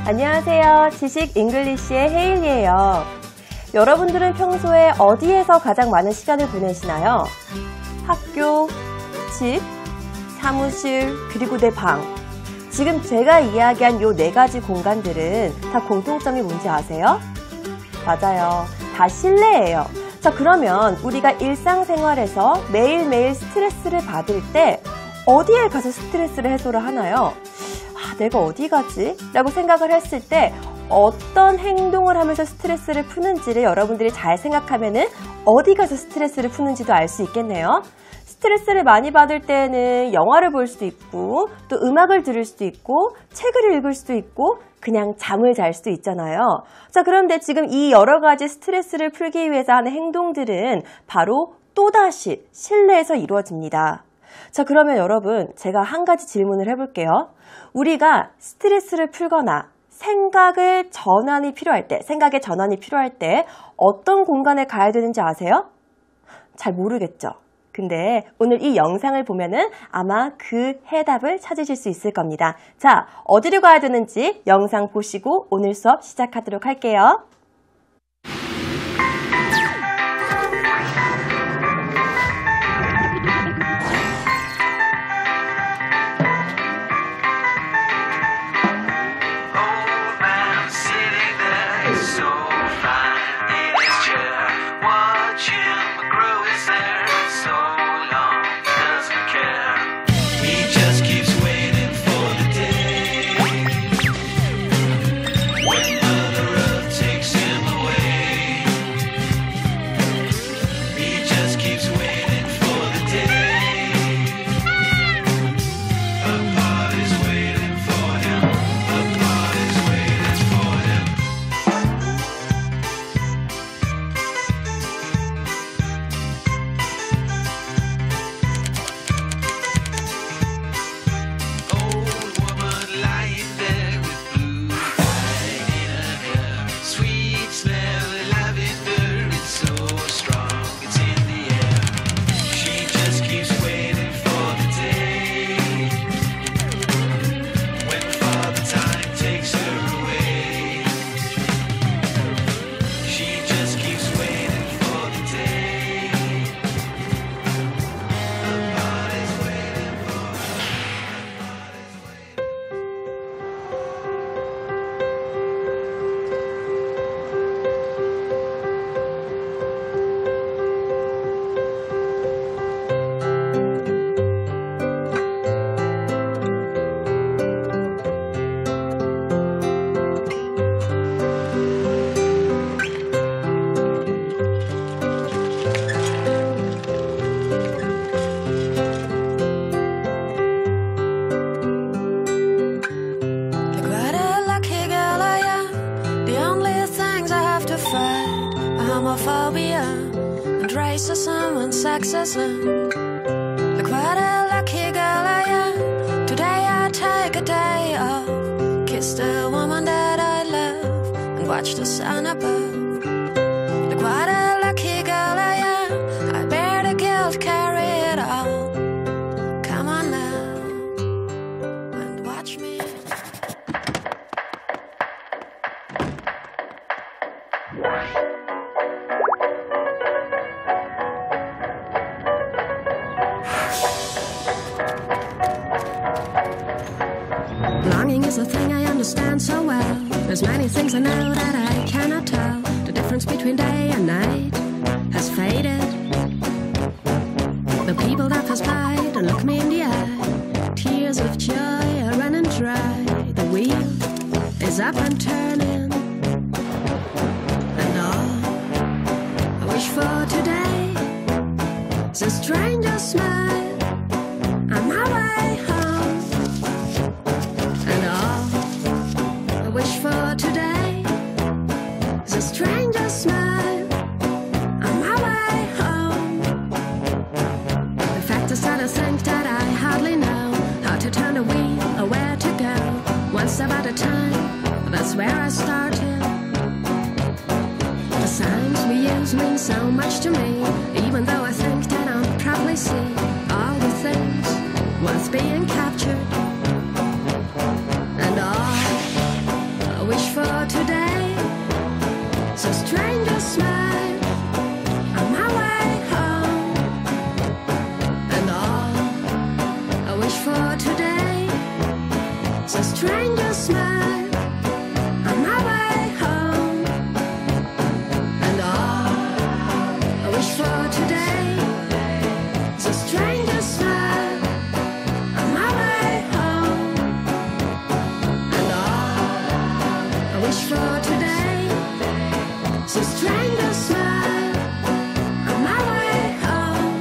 안녕하세요. 지식 잉글리시의 헤일리예요. 여러분들은 평소에 어디에서 가장 많은 시간을 보내시나요? 학교, 집, 사무실, 그리고 내 방. 지금 제가 이야기한 요 4가지 공간들은 다 공통점이 뭔지 아세요? 맞아요. 다 실내예요. 자, 그러면 우리가 일상생활에서 매일매일 스트레스를 받을 때 어디에 가서 스트레스를 해소를 하나요? 내가 어디 가지? 라고 생각을 했을 때 어떤 행동을 하면서 스트레스를 푸는지를 여러분들이 잘 생각하면은 어디 가서 스트레스를 푸는지도 알 수 있겠네요. 스트레스를 많이 받을 때는 영화를 볼 수도 있고 또 음악을 들을 수도 있고 책을 읽을 수도 있고 그냥 잠을 잘 수도 있잖아요. 자, 그런데 지금 이 여러 가지 스트레스를 풀기 위해서 하는 행동들은 바로 또다시 실내에서 이루어집니다. 자, 그러면 여러분 제가 한 가지 질문을 해볼게요. 우리가 스트레스를 풀거나 생각의 전환이 필요할 때 어떤 공간에 가야 되는지 아세요? 잘 모르겠죠? 근데 오늘 이 영상을 보면은 아마 그 해답을 찾으실 수 있을 겁니다. 자, 어디로 가야 되는지 영상 보시고 오늘 수업 시작하도록 할게요. Homophobia and racism and sexism. Look what a lucky girl I am. Today I take a day off. Kiss the woman that I love and watch the sun above. Look what a lucky girl I am. I bear the guilt, carry it all. Come on now and watch me. Longing is a thing I understand so well. There's many things I know that I cannot tell. The difference between day and night has faded. The people that pass by don't look me in the eye. Tears of joy are running dry. The wheel is up and turning. And all I wish for today is a stranger's smile on my way home. And all I wish for today is a stranger's smile on my way home. The fact is that I think that I hardly know how to turn the wheel or where to go. One step at a time, that's where I started. The signs we use mean so much to me, even though I think that I'll probably see all the things worth being captured. And all I stranger smile on my way home. And all I wish for today is a stranger smile on my way home. And all I wish for today is a stranger smile on my way home. And all I wish for today is a stranger smile on my way home.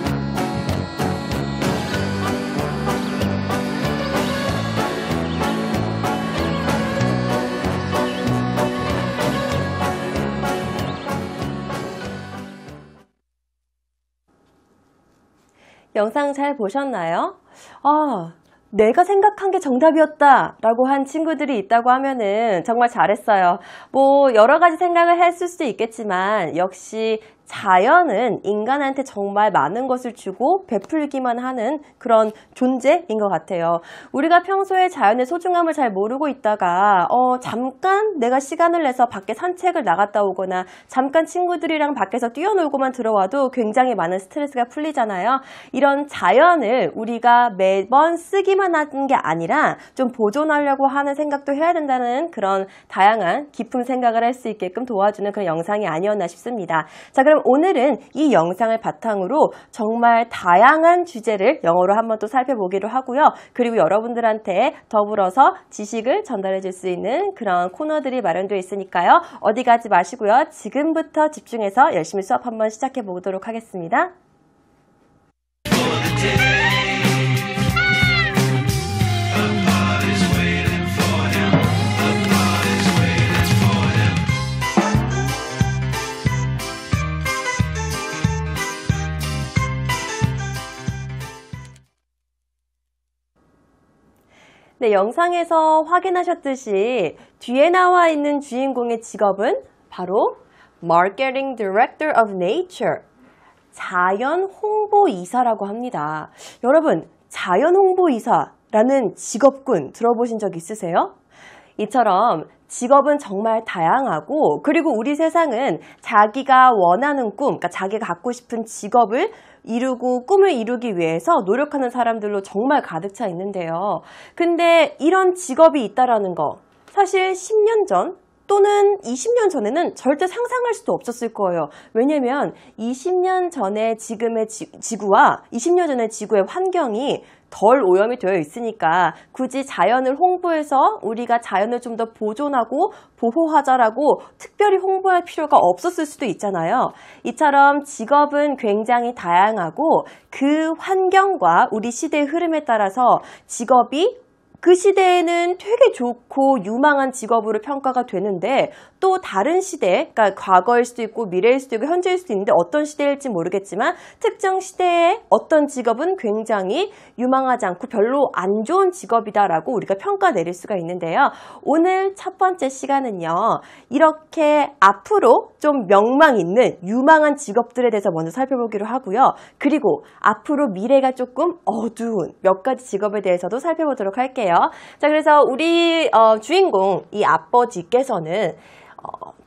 영상 잘 보셨나요? 내가 생각한 게 정답이었다 라고 한 친구들이 있다고 하면은 정말 잘했어요. 뭐 여러 가지 생각을 했을 수도 있겠지만 역시 자연은 인간한테 정말 많은 것을 주고 베풀기만 하는 그런 존재인 것 같아요. 우리가 평소에 자연의 소중함을 잘 모르고 있다가 잠깐 내가 시간을 내서 밖에 산책을 나갔다 오거나 잠깐 친구들이랑 밖에서 뛰어놀고만 들어와도 굉장히 많은 스트레스가 풀리잖아요. 이런 자연을 우리가 매번 쓰기만 하는 게 아니라 좀 보존하려고 하는 생각도 해야 된다는 그런 다양한 깊은 생각을 할 수 있게끔 도와주는 그런 영상이 아니었나 싶습니다. 자, 그럼 오늘은 이 영상을 바탕으로 정말 다양한 주제를 영어로 한번 또 살펴보기로 하고요. 그리고 여러분들한테 더불어서 지식을 전달해 줄 수 있는 그런 코너들이 마련되어 있으니까요. 어디 가지 마시고요. 지금부터 집중해서 열심히 수업 한번 시작해 보도록 하겠습니다. 네, 영상에서 확인하셨듯이 뒤에 나와 있는 주인공의 직업은 바로 Marketing Director of Nature, 자연 홍보이사라고 합니다. 여러분, 자연 홍보이사라는 직업군 들어보신 적 있으세요? 이처럼 직업은 정말 다양하고 그리고 우리 세상은 자기가 원하는 꿈, 그러니까 자기가 갖고 싶은 직업을 이루고 꿈을 이루기 위해서 노력하는 사람들로 정말 가득 차 있는데요. 근데 이런 직업이 있다라는 거 사실 10년 전 또는 20년 전에는 절대 상상할 수도 없었을 거예요. 왜냐면 20년 전에 지금의 지구와 20년 전의 지구의 환경이 덜 오염이 되어 있으니까 굳이 자연을 홍보해서 우리가 자연을 좀 더 보존하고 보호하자라고 특별히 홍보할 필요가 없었을 수도 있잖아요. 이처럼 직업은 굉장히 다양하고 그 환경과 우리 시대의 흐름에 따라서 직업이 그 시대에는 되게 좋고 유망한 직업으로 평가가 되는데 또 다른 시대, 그러니까 과거일 수도 있고 미래일 수도 있고 현재일 수도 있는데 어떤 시대일지 모르겠지만 특정 시대의 어떤 직업은 굉장히 유망하지 않고 별로 안 좋은 직업이다라고 우리가 평가 내릴 수가 있는데요. 오늘 첫 번째 시간은요. 이렇게 앞으로 좀 명망 있는 유망한 직업들에 대해서 먼저 살펴보기로 하고요. 그리고 앞으로 미래가 조금 어두운 몇 가지 직업에 대해서도 살펴보도록 할게요. 자, 그래서 우리 주인공 이 아버지께서는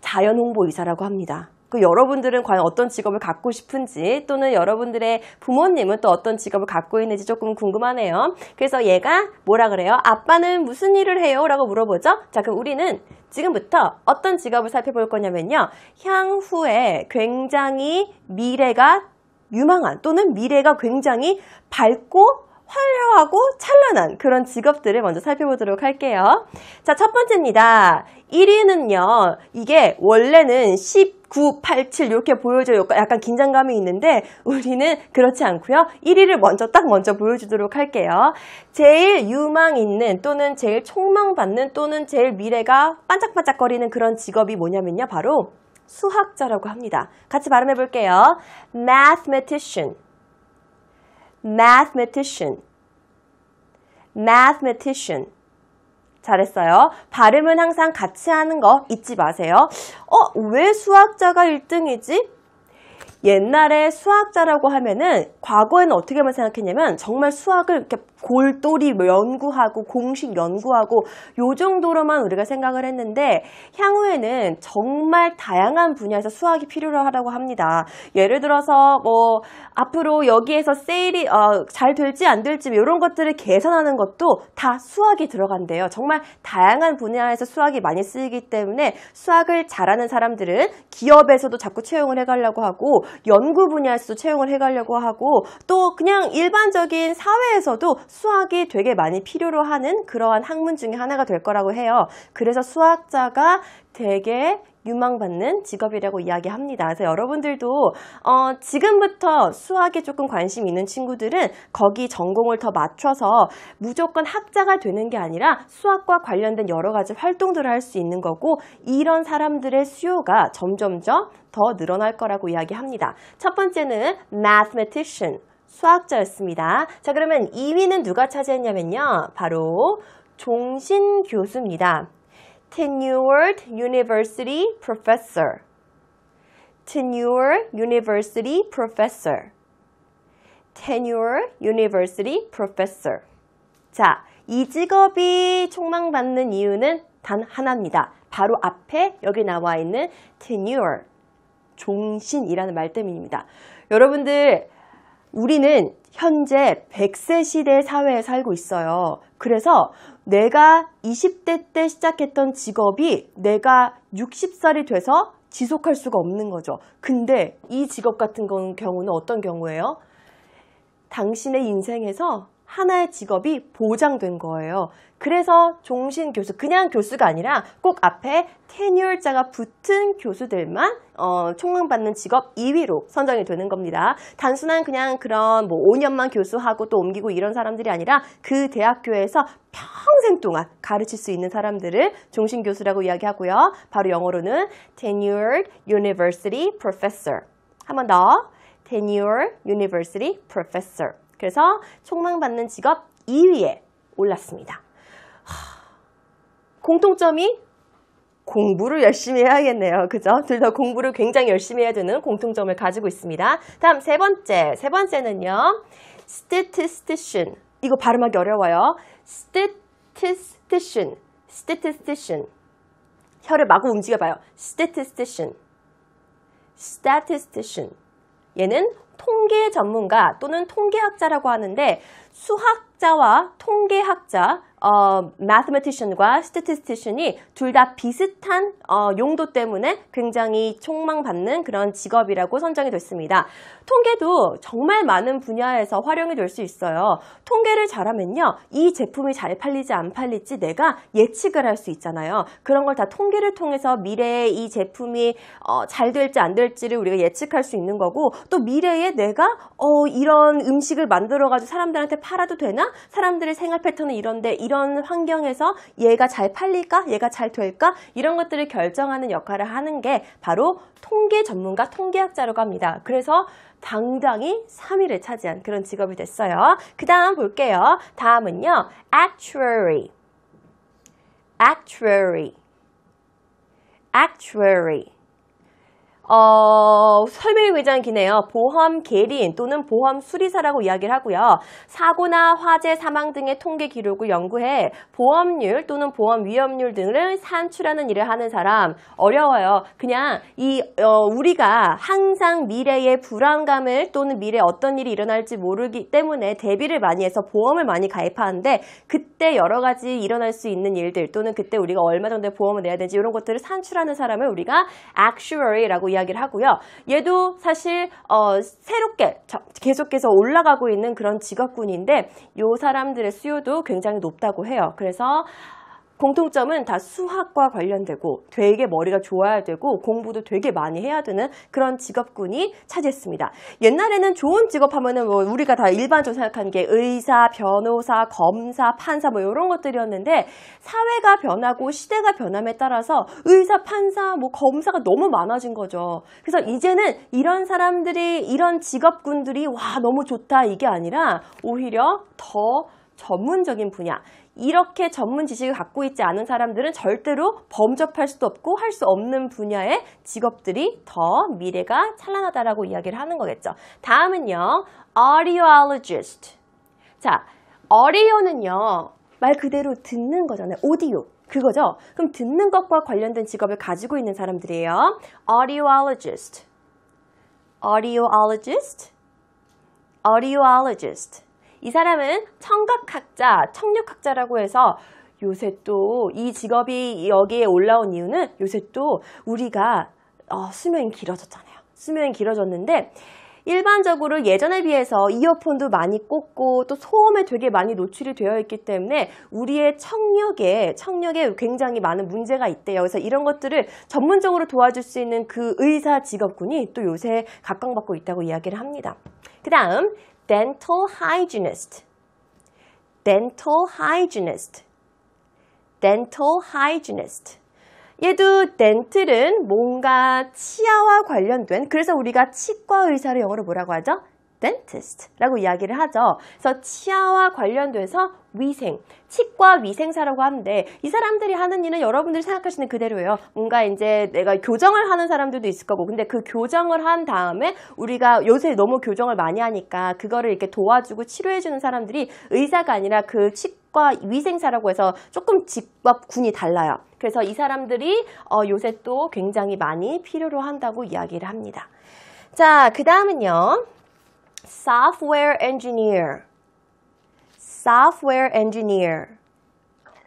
자연 홍보이사라고 합니다. 그 여러분들은 과연 어떤 직업을 갖고 싶은지 또는 여러분들의 부모님은 또 어떤 직업을 갖고 있는지 조금 궁금하네요. 그래서 얘가 뭐라 그래요? 아빠는 무슨 일을 해요? 라고 물어보죠. 자, 그럼 우리는 지금부터 어떤 직업을 살펴볼 거냐면요. 향후에 굉장히 미래가 유망한 또는 미래가 굉장히 밝고 화려하고 찬란한 그런 직업들을 먼저 살펴보도록 할게요. 자, 첫 번째입니다. 1위는요. 이게 원래는 19, 87 이렇게 보여줘요. 약간 긴장감이 있는데 우리는 그렇지 않고요. 1위를 먼저 보여주도록 할게요. 제일 유망 있는 또는 제일 촉망받는 또는 제일 미래가 반짝반짝거리는 그런 직업이 뭐냐면요. 바로 수학자라고 합니다. 같이 발음해 볼게요. Mathematician. Mathematician. Mathematician. 잘했어요. 발음은 항상 같이 하는 거 잊지 마세요. 왜 수학자가 1등이지? 옛날에 수학자라고 하면은 과거에는 어떻게만 생각했냐면 정말 수학을 이렇게 골똘히 연구하고 공식 연구하고 요 정도로만 우리가 생각을 했는데 향후에는 정말 다양한 분야에서 수학이 필요로 하다고 합니다. 예를 들어서 뭐 앞으로 여기에서 세일이 잘 될지 안 될지 이런 것들을 계산하는 것도 다 수학이 들어간대요. 정말 다양한 분야에서 수학이 많이 쓰이기 때문에 수학을 잘하는 사람들은 기업에서도 자꾸 채용을 해가려고 하고 연구 분야에서도 채용을 해가려고 하고 또 그냥 일반적인 사회에서도 수학이 되게 많이 필요로 하는 그러한 학문 중에 하나가 될 거라고 해요. 그래서 수학자가 되게 유망받는 직업이라고 이야기합니다. 그래서 여러분들도 지금부터 수학에 조금 관심 있는 친구들은 거기 전공을 더 맞춰서 무조건 학자가 되는 게 아니라 수학과 관련된 여러 가지 활동들을 할 수 있는 거고 이런 사람들의 수요가 점점점 더 늘어날 거라고 이야기합니다. 첫 번째는 mathematician, 수학자였습니다. 자, 그러면 2위는 누가 차지했냐면요. 바로 종신 교수입니다. Tenured University Professor. Tenured University Professor. Tenured University Professor. 자, 이 직업이 촉망받는 이유는 단 하나입니다. 바로 앞에 여기 나와 있는 tenure, 종신이라는 말 때문입니다. 여러분들, 우리는 현재 100세 시대 사회에 살고 있어요. 그래서 내가 20대 때 시작했던 직업이 내가 60살이 돼서 지속할 수가 없는 거죠. 근데 이 직업 같은 경우는 어떤 경우예요? 당신의 인생에서 하나의 직업이 보장된 거예요. 그래서 종신 교수, 그냥 교수가 아니라 꼭 앞에 tenure자가 붙은 교수들만 촉망받는 직업 2위로 선정이 되는 겁니다. 단순한 그냥 그런 뭐 5년만 교수하고 또 옮기고 이런 사람들이 아니라 그 대학교에서 평생 동안 가르칠 수 있는 사람들을 종신 교수라고 이야기하고요. 바로 영어로는 tenured university professor. 한 번 더. tenured university professor. 그래서 촉망받는 직업 2위에 올랐습니다. 공통점이 공부를 열심히 해야겠네요. 그죠? 둘 다 공부를 굉장히 열심히 해야 되는 공통점을 가지고 있습니다. 다음 세 번째는요. statistician. 이거 발음하기 어려워요. statistician. 혀를 마구 움직여봐요. statistician. 얘는 통계 전문가 또는 통계학자라고 하는데 수학자와 통계학자, mathematician과 statistician이 둘 다 비슷한 용도 때문에 굉장히 촉망받는 그런 직업이라고 선정이 됐습니다. 통계도 정말 많은 분야에서 활용이 될 수 있어요. 통계를 잘하면요. 이 제품이 잘 팔리지 안 팔릴지 내가 예측을 할 수 있잖아요. 그런 걸 다 통계를 통해서 미래에 이 제품이 잘 될지 안 될지를 우리가 예측할 수 있는 거고 또 미래에 내가 이런 음식을 만들어가지고 사람들한테 팔아도 되나? 사람들의 생활 패턴은 이런데 이런 환경에서 얘가 잘 팔릴까? 얘가 잘 될까? 이런 것들을 결정하는 역할을 하는 게 바로 통계 전문가, 통계학자라고 합니다. 그래서 당당히 3위를 차지한 그런 직업이 됐어요. 그 다음 볼게요. 다음은요. actuary. 설명이 굉장히 기네요. 보험 계리인 또는 보험 수리사라고 이야기를 하고요. 사고나 화재, 사망 등의 통계 기록을 연구해 보험률 또는 보험 위험률 등을 산출하는 일을 하는 사람. 어려워요. 그냥 우리가 항상 미래의 불안감을 또는 미래에 어떤 일이 일어날지 모르기 때문에 대비를 많이 해서 보험을 많이 가입하는데 그때 여러 가지 일어날 수 있는 일들 또는 그때 우리가 얼마 정도의 보험을 내야 되는지 이런 것들을 산출하는 사람을 우리가 actuary라고 이야기를 하고요. 얘도 사실 새롭게 계속해서 올라가고 있는 그런 직업군인데 이 사람들의 수요도 굉장히 높다고 해요. 그래서 공통점은 다 수학과 관련되고 되게 머리가 좋아야 되고 공부도 되게 많이 해야 되는 그런 직업군이 차지했습니다. 옛날에는 좋은 직업 하면은 뭐 우리가 다 일반적으로 생각하는 게 의사, 변호사, 검사, 판사 뭐 이런 것들이었는데 사회가 변하고 시대가 변함에 따라서 의사, 판사, 뭐 검사가 너무 많아진 거죠. 그래서 이제는 이런 사람들이 이런 직업군들이 와 너무 좋다 이게 아니라 오히려 더 전문적인 분야 이렇게 전문 지식을 갖고 있지 않은 사람들은 절대로 범접할 수도 없고 할 수 없는 분야의 직업들이 더 미래가 찬란하다라고 이야기를 하는 거겠죠. 다음은요. audiologist. 자, 어디오는요, 말 그대로 듣는 거잖아요. 오디오. 그거죠? 그럼 듣는 것과 관련된 직업을 가지고 있는 사람들이에요. Audiologist, audiologist, audiologist. 이 사람은 청각학자, 청력학자라고 해서 요새 또 이 직업이 여기에 올라온 이유는 요새 또 우리가 수명이 길어졌잖아요. 수명이 길어졌는데 일반적으로 예전에 비해서 이어폰도 많이 꽂고 또 소음에 되게 많이 노출이 되어 있기 때문에 우리의 청력에 굉장히 많은 문제가 있대요. 그래서 이런 것들을 전문적으로 도와줄 수 있는 그 의사 직업군이 또 요새 각광받고 있다고 이야기를 합니다. 그 다음 dental hygienist, dental hygienist, dental hygienist. 얘도 덴틀은 뭔가 치아와 관련된, 그래서 우리가 치과 의사를 영어로 뭐라고 하죠? dentist라고 이야기를 하죠. 그래서 치아와 관련돼서 위생, 치과 위생사라고 하는데 이 사람들이 하는 일은 여러분들이 생각하시는 그대로예요. 뭔가 이제 내가 교정을 하는 사람들도 있을 거고, 근데 그 교정을 한 다음에 우리가 요새 너무 교정을 많이 하니까 그거를 이렇게 도와주고 치료해주는 사람들이 의사가 아니라 그 치과 위생사라고 해서 조금 직업군이 달라요. 그래서 이 사람들이 요새 또 굉장히 많이 필요로 한다고 이야기를 합니다. 자, 그 다음은요. Software engineer, software engineer,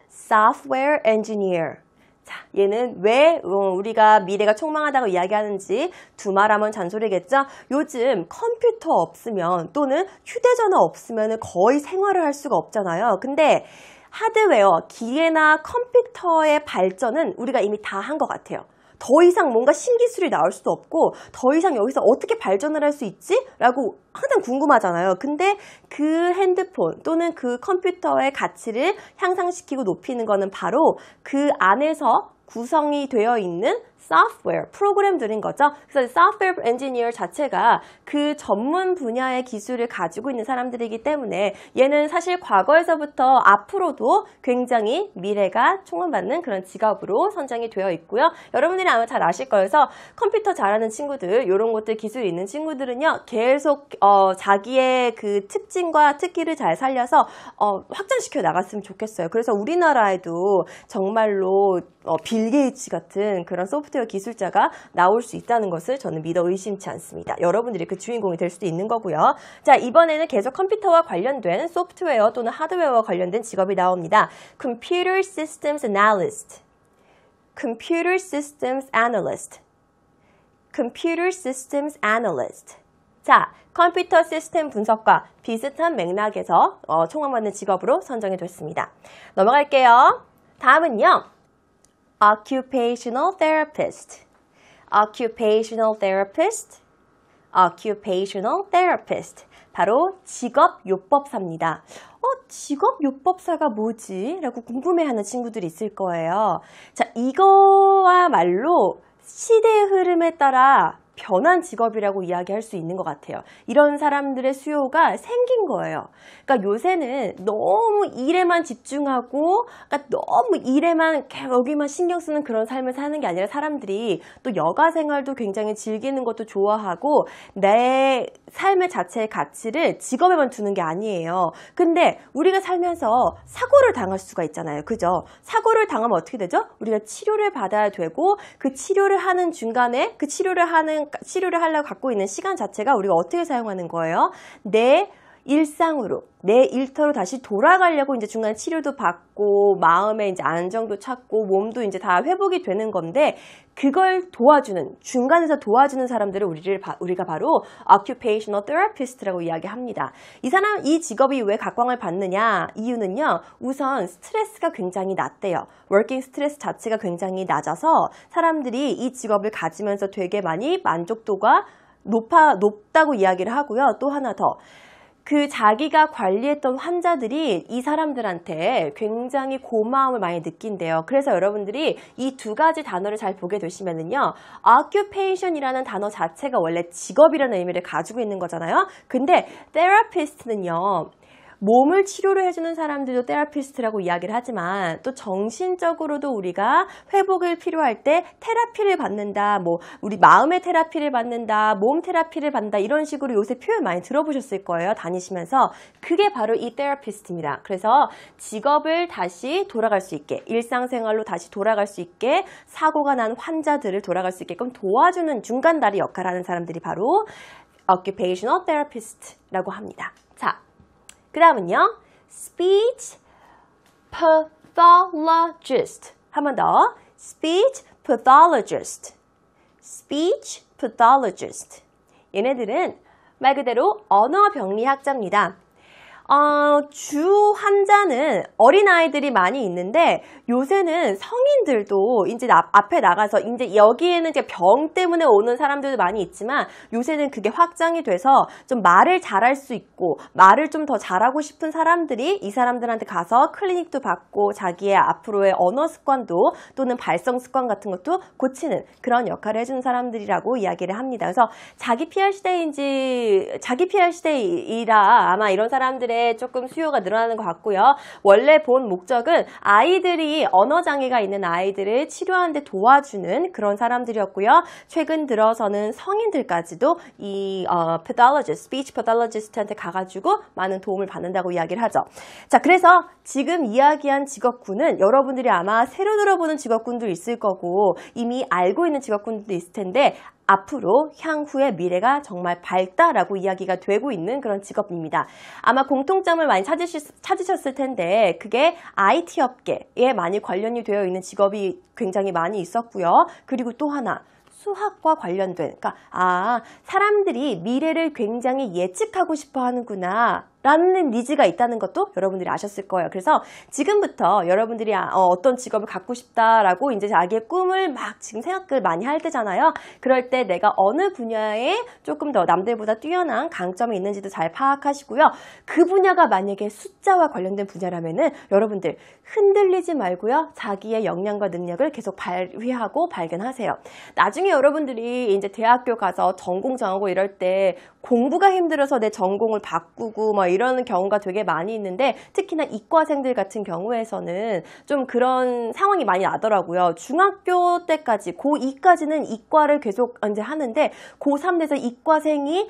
software engineer. 자, 얘는 왜 우리가 미래가 촉망하다고 이야기하는지 두말하면 잔소리겠죠? 요즘 컴퓨터 없으면 또는 휴대전화 없으면 거의 생활을 할 수가 없잖아요. 근데 하드웨어, 기계나 컴퓨터의 발전은 우리가 이미 다 한 것 같아요. 더 이상 뭔가 신기술이 나올 수도 없고 더 이상 여기서 어떻게 발전을 할 수 있지? 라고 항상 궁금하잖아요. 근데 그 핸드폰 또는 그 컴퓨터의 가치를 향상시키고 높이는 거는 바로 그 안에서 구성이 되어 있는 software, 프로그램들인 거죠. 그래서 software engineer 자체가 그 전문 분야의 기술을 가지고 있는 사람들이기 때문에 얘는 사실 과거에서부터 앞으로도 굉장히 미래가 촉망받는 그런 직업으로 선정이 되어 있고요. 여러분들이 아마 잘 아실 거예요. 컴퓨터 잘하는 친구들, 이런 것들 기술이 있는 친구들은요, 계속 자기의 그 특징과 특기를 잘 살려서 확장시켜 나갔으면 좋겠어요. 그래서 우리나라에도 정말로 빌 게이츠 같은 그런 소프트웨어 기술자가 나올 수 있다는 것을 저는 믿어 의심치 않습니다. 여러분들이 그 주인공이 될 수도 있는 거고요. 자, 이번에는 계속 컴퓨터와 관련된 소프트웨어 또는 하드웨어와 관련된 직업이 나옵니다. Computer Systems Analyst, Computer Systems Analyst, Computer Systems Analyst. 자, 컴퓨터 시스템 분석과 비슷한 맥락에서 총망받는 직업으로 선정이 됐습니다. 넘어갈게요. 다음은요. Occupational therapist, occupational therapist, occupational therapist. 바로 직업요법사입니다. 직업요법사가 뭐지? 라고 궁금해하는 친구들이 있을 거예요. 자, 이거야말로 시대의 흐름에 따라 변한 직업이라고 이야기할 수 있는 것 같아요. 이런 사람들의 수요가 생긴 거예요. 그러니까 요새는 너무 일에만 집중하고, 그러니까 너무 일에만 여기만 신경 쓰는 그런 삶을 사는 게 아니라 사람들이 또 여가 생활도 굉장히 즐기는 것도 좋아하고 내 삶의 자체의 가치를 직업에만 두는 게 아니에요. 근데 우리가 살면서 사고를 당할 수가 있잖아요. 그죠? 사고를 당하면 어떻게 되죠? 우리가 치료를 받아야 되고 그 치료를 하는 중간에 그 치료를 하려고 갖고 있는 시간 자체가 우리가 어떻게 사용하는 거예요? 내 일상으로, 내 일터로 다시 돌아가려고 이제 중간에 치료도 받고 마음의 이제 안정도 찾고 몸도 이제 다 회복이 되는 건데 그걸 도와주는, 중간에서 도와주는 사람들을 우리가 바로 occupational therapist라고 이야기합니다. 이 직업이 왜 각광을 받느냐? 이유는요, 우선 스트레스가 굉장히 낮대요. 워킹 스트레스 자체가 굉장히 낮아서 사람들이 이 직업을 가지면서 되게 많이 만족도가 높다고 이야기를 하고요. 또 하나 더. 그 자기가 관리했던 환자들이 이 사람들한테 굉장히 고마움을 많이 느낀대요. 그래서 여러분들이 이 두 가지 단어를 잘 보게 되시면은요, occupation이라는 단어 자체가 원래 직업이라는 의미를 가지고 있는 거잖아요. 근데 therapist는요, 몸을 치료를 해주는 사람들도 테라피스트라고 이야기를 하지만 또 정신적으로도 우리가 회복을 필요할 때 테라피를 받는다, 뭐 우리 마음의 테라피를 받는다, 몸 테라피를 받는다 이런 식으로 요새 표현 많이 들어보셨을 거예요. 다니시면서. 그게 바로 이 테라피스트입니다. 그래서 직업을 다시 돌아갈 수 있게, 일상생활로 다시 돌아갈 수 있게, 사고가 난 환자들을 돌아갈 수 있게끔 도와주는 중간다리 역할을 하는 사람들이 바로 occupational therapist라고 합니다. 자, 그 다음은요, speech pathologist. 한 번 더, speech pathologist. speech pathologist. 얘네들은 말 그대로 언어병리학자입니다. 주 환자는 어린아이들이 많이 있는데 요새는 성인들도 이제 앞에 나가서 이제 여기에는 이제 병 때문에 오는 사람들도 많이 있지만 요새는 그게 확장이 돼서 좀 말을 잘할 수 있고 말을 좀 더 잘하고 싶은 사람들이 이 사람들한테 가서 클리닉도 받고 자기의 앞으로의 언어 습관도 또는 발성 습관 같은 것도 고치는 그런 역할을 해주는 사람들이라고 이야기를 합니다. 그래서 자기 PR 시대이라 아마 이런 사람들의 조금 수요가 늘어나는 것 같고요. 원래 본 목적은 아이들이 언어장애가 있는 아이들을 치료하는 데 도와주는 그런 사람들이었고요. 최근 들어서는 성인들까지도 이 pathologist, speech pathologist한테 가가지고 많은 도움을 받는다고 이야기를 하죠. 자, 그래서 지금 이야기한 직업군은 여러분들이 아마 새로 들어보는 직업군도 있을 거고 이미 알고 있는 직업군도 있을 텐데 앞으로 향후의 미래가 정말 밝다라고 이야기가 되고 있는 그런 직업입니다. 아마 공통점을 많이 찾으셨을 텐데 그게 IT 업계에 많이 관련이 되어 있는 직업이 굉장히 많이 있었고요. 그리고 또 하나 수학과 관련된, 그러니까 사람들이 미래를 굉장히 예측하고 싶어 하는구나 라는 니즈가 있다는 것도 여러분들이 아셨을 거예요. 그래서 지금부터 여러분들이 어떤 직업을 갖고 싶다라고 이제 자기의 꿈을 막 지금 생각을 많이 할 때잖아요. 그럴 때 내가 어느 분야에 조금 더 남들보다 뛰어난 강점이 있는지도 잘 파악하시고요. 그 분야가 만약에 숫자와 관련된 분야라면은 여러분들 흔들리지 말고요. 자기의 역량과 능력을 계속 발휘하고 발견하세요. 나중에 여러분들이 이제 대학교 가서 전공 정하고 이럴 때 공부가 힘들어서 내 전공을 바꾸고 뭐 이러는 경우가 되게 많이 있는데 특히나 이과생들 같은 경우에서는 좀 그런 상황이 많이 나더라고요. 중학교 때까지 고2까지는 이과를 계속 이제 하는데 고3 돼서 이과생이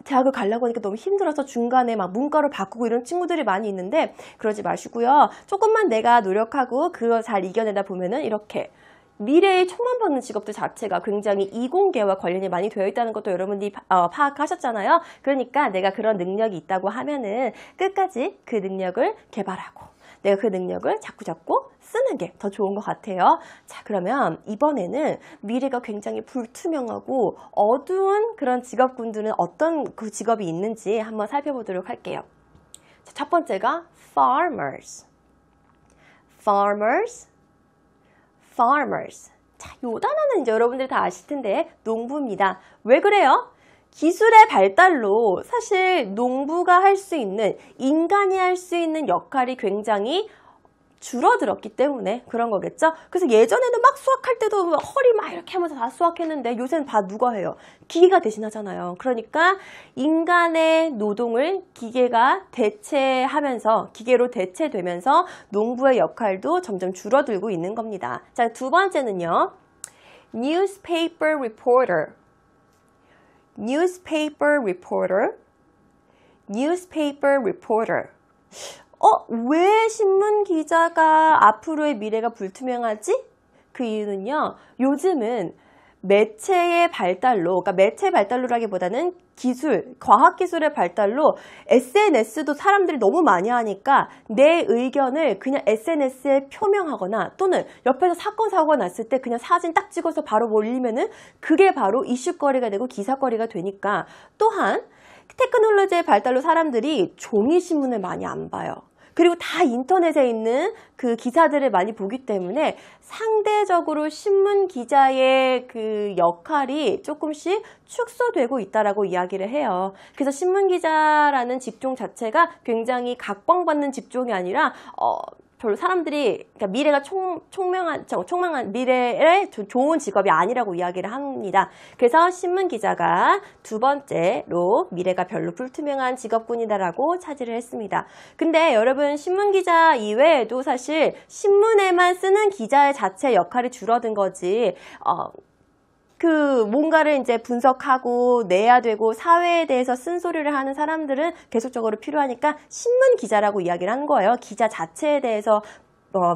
대학을 가려고 하니까 너무 힘들어서 중간에 막 문과로 바꾸고 이런 친구들이 많이 있는데 그러지 마시고요. 조금만 내가 노력하고 그거 잘 이겨내다 보면은 이렇게 미래의 총망받는 직업들 자체가 굉장히 이공계와 관련이 많이 되어 있다는 것도 여러분들이 파악하셨잖아요. 그러니까 내가 그런 능력이 있다고 하면은 끝까지 그 능력을 개발하고 내가 그 능력을 자꾸 쓰는 게 더 좋은 것 같아요. 자, 그러면 이번에는 미래가 굉장히 불투명하고 어두운 그런 직업군들은 어떤 그 직업이 있는지 한번 살펴보도록 할게요. 자, 첫 번째가 farmers. 자, 요 단어는 이제 여러분들 다 아실 텐데 농부입니다. 왜 그래요? 기술의 발달로 사실 농부가 할 수 있는, 인간이 할 수 있는 역할이 굉장히 줄어들었기 때문에 그런 거겠죠? 그래서 예전에는 막 수확할 때도 허리 막 이렇게 하면서 다 수확했는데 요새는 다 누가 해요? 기계가 대신하잖아요. 그러니까 인간의 노동을 기계가 대체하면서, 기계로 대체되면서 농부의 역할도 점점 줄어들고 있는 겁니다. 자, 두 번째는요. newspaper reporter. 왜 신문 기자가 앞으로의 미래가 불투명하지? 그 이유는요. 요즘은 매체의 발달로, 그러니까 매체 발달로라기보다는 기술, 과학기술의 발달로 SNS도 사람들이 너무 많이 하니까 내 의견을 그냥 SNS에 표명하거나 또는 옆에서 사건, 사고가 났을 때 그냥 사진 딱 찍어서 바로 올리면은 그게 바로 이슈거리가 되고 기사거리가 되니까 또한 테크놀로지의 발달로 사람들이 종이신문을 많이 안 봐요. 그리고 다 인터넷에 있는 그 기사들을 많이 보기 때문에 상대적으로 신문 기자의 그 역할이 조금씩 축소되고 있다라고 이야기를 해요. 그래서 신문 기자라는 직종 자체가 굉장히 각광받는 직종이 아니라 별로 사람들이 그러니까 미래가 총명한 미래의 좋은 직업이 아니라고 이야기를 합니다. 그래서 신문 기자가 두 번째로 미래가 별로 불투명한 직업군이다라고 차지를 했습니다. 근데 여러분 신문 기자 이외에도 사실 신문에만 쓰는 기자의 자체 역할이 줄어든 거지. 뭔가를 이제 분석하고 내야 되고 사회에 대해서 쓴소리를 하는 사람들은 계속적으로 필요하니까 신문 기자라고 이야기를 한 거예요. 기자 자체에 대해서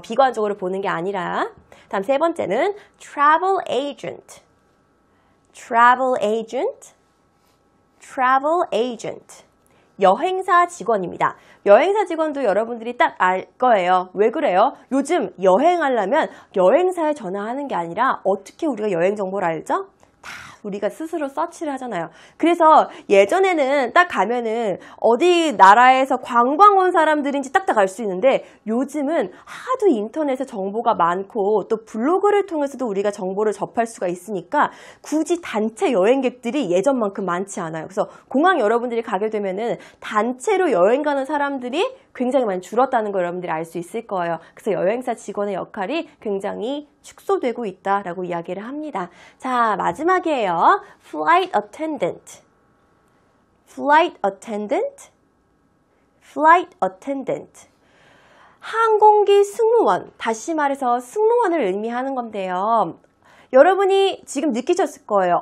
비관적으로 보는 게 아니라. 다음 세 번째는 travel agent. travel agent. travel agent. 여행사 직원입니다. 여행사 직원도 여러분들이 딱 알 거예요. 왜 그래요? 요즘 여행하려면 여행사에 전화하는 게 아니라 어떻게 우리가 여행 정보를 알죠? 다 우리가 스스로 서치를 하잖아요. 그래서 예전에는 딱 가면은 어디 나라에서 관광 온 사람들인지 딱딱 알 수 있는데 요즘은 하도 인터넷에 정보가 많고 또 블로그를 통해서도 우리가 정보를 접할 수가 있으니까 굳이 단체 여행객들이 예전만큼 많지 않아요. 그래서 공항 여러분들이 가게 되면은 단체로 여행 가는 사람들이 굉장히 많이 줄었다는 걸 여러분들이 알 수 있을 거예요. 그래서 여행사 직원의 역할이 굉장히 축소되고 있다라고 이야기를 합니다. 자, 마지막이에요. Flight attendant. Flight attendant. Flight attendant. 항공기 승무원. 다시 말해서 승무원을 의미하는 건데요. 여러분이 지금 느끼셨을 거예요.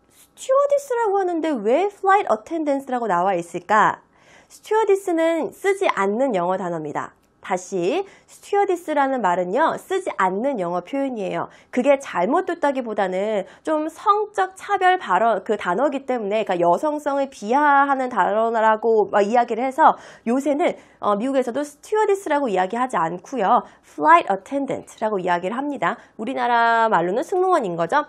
스튜어디스라고 하는데 왜 Flight attendance라고 나와 있을까? 스튜어디스는 쓰지 않는 영어 단어입니다. 다시 스튜어디스라는 말은요 쓰지 않는 영어 표현이에요. 그게 잘못됐다기보다는 좀 성적 차별 발언 그 단어이기 때문에 그러니까 여성성을 비하하는 단어라고 이야기를 해서 요새는 미국에서도 스튜어디스라고 이야기하지 않고요 flight attendant라고 이야기를 합니다. 우리나라 말로는 승무원인 거죠.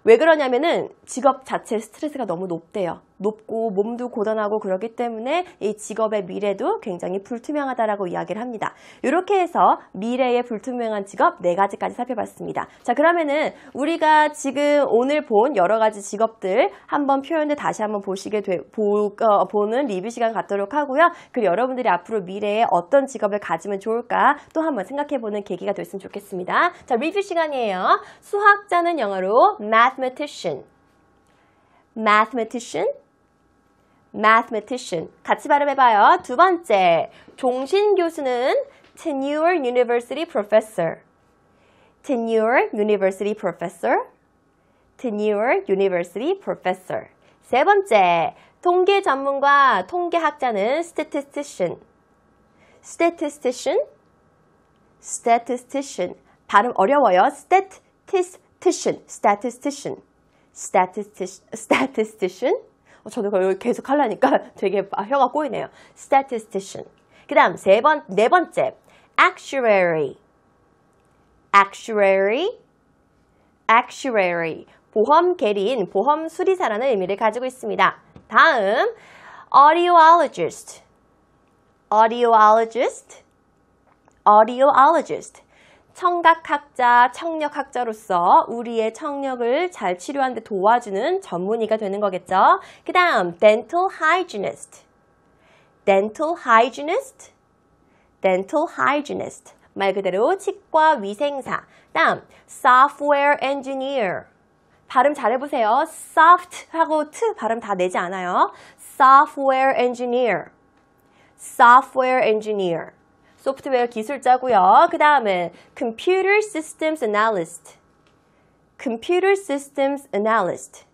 왜 그러냐면은 직업 자체 스트레스가 너무 높대요. 높고 몸도 고단하고 그렇기 때문에 이 직업의 미래도 굉장히 불투명하다라고 이야기를 합니다. 이렇게 해서 미래의 불투명한 직업 4가지까지 살펴봤습니다. 자, 그러면은 우리가 지금 오늘 본 여러 가지 직업들 한번 표현을 다시 한번 보는 리뷰 시간 갖도록 하고요. 그리고 여러분들이 앞으로 미래에 어떤 직업을 가지면 좋을까 또 한번 생각해보는 계기가 됐으면 좋겠습니다. 자, 리뷰 시간이에요. 수학자는 영어로 mathematician. mathematician. mathematician. 같이 발음해봐요. 두 번째, 종신 교수는 tenure university professor. tenure university professor. tenure university professor. 세 번째, 통계 전문가, 통계학자는 statistician. statistician. statistician. 발음 어려워요. statistician. statistician. statistician. 저도 여기 계속 하려니까 되게 혀가 꼬이네요. statistician. 그 다음 네 번째, actuary. actuary. actuary. 보험 계리인, 보험 수리사라는 의미를 가지고 있습니다. 다음, audiologist. audiologist. audiologist. 청각학자, 청력학자로서 우리의 청력을 잘 치료하는 데 도와주는 전문의가 되는 거겠죠. 그 다음, dental hygienist. dental hygienist. dental hygienist. 말 그대로 치과 위생사. 다음, software engineer. 발음 잘해보세요. soft 하고 t 발음 다 내지 않아요. software engineer. software engineer. 소프트웨어 기술자고요. 그 다음은 computer systems analyst. computer systems analyst.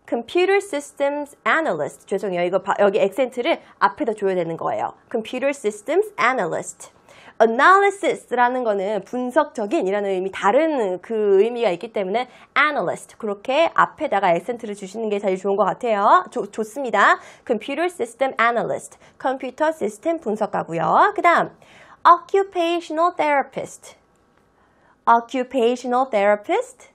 computer systems analyst. 죄송해요. 이거 여기 액센트를 앞에다 줘야 되는 거예요. computer systems analyst. analysis라는 거는 분석적인 이라는 의미, 다른 그 의미가 있기 때문에 analyst. 그렇게 앞에다가 액센트를 주시는 게 제일 좋은 것 같아요. 좋습니다. computer system analyst. 컴퓨터 시스템 분석가고요. 그 다음, occupational therapist. occupational therapist.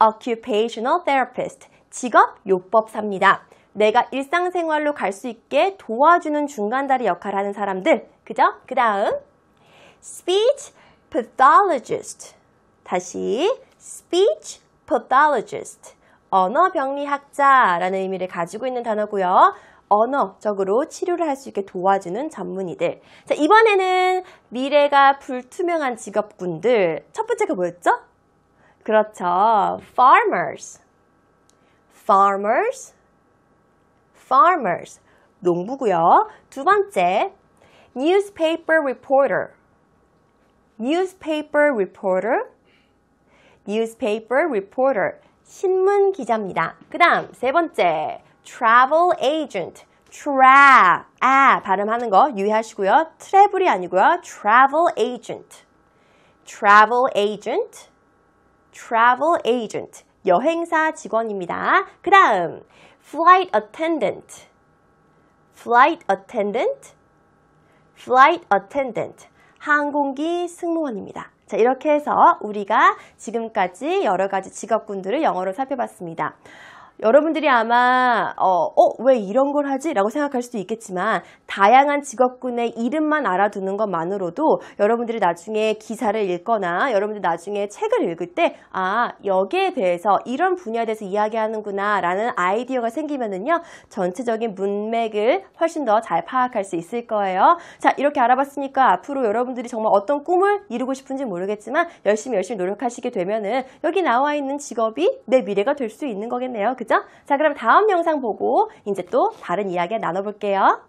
occupational therapist. 직업 요법사입니다. 내가 일상생활로 갈 수 있게 도와주는 중간다리 역할을 하는 사람들. 그죠? 그 다음, speech pathologist. 다시 speech pathologist. 언어병리학자라는 의미를 가지고 있는 단어고요. 언어적으로 치료를 할 수 있게 도와주는 전문의들. 자, 이번에는 미래가 불투명한 직업군들. 첫 번째가 뭐였죠? 그렇죠. farmers. farmers. farmers. 농부고요. 두 번째, newspaper reporter. newspaper reporter. newspaper reporter. 신문 기자입니다. 그 다음 세 번째, travel agent. 발음하는 거 유의하시고요. travel이 아니고요. travel agent. travel agent. travel agent. 여행사 직원입니다. 그 다음, flight attendant. flight attendant. flight attendant. 항공기 승무원입니다. 자, 이렇게 해서 우리가 지금까지 여러 가지 직업군들을 영어로 살펴봤습니다. 여러분들이 아마 왜 이런 걸 하지? 라고 생각할 수도 있겠지만 다양한 직업군의 이름만 알아두는 것만으로도 여러분들이 나중에 기사를 읽거나 여러분들이 나중에 책을 읽을 때 여기에 대해서 이런 분야에 대해서 이야기하는구나 라는 아이디어가 생기면은요 전체적인 문맥을 훨씬 더 잘 파악할 수 있을 거예요. 자, 이렇게 알아봤으니까 앞으로 여러분들이 정말 어떤 꿈을 이루고 싶은지 모르겠지만 열심히 노력하시게 되면은 여기 나와 있는 직업이 내 미래가 될 수 있는 거겠네요. 그죠? 자, 그럼 다음 영상 보고 이제 또 다른 이야기 나눠볼게요.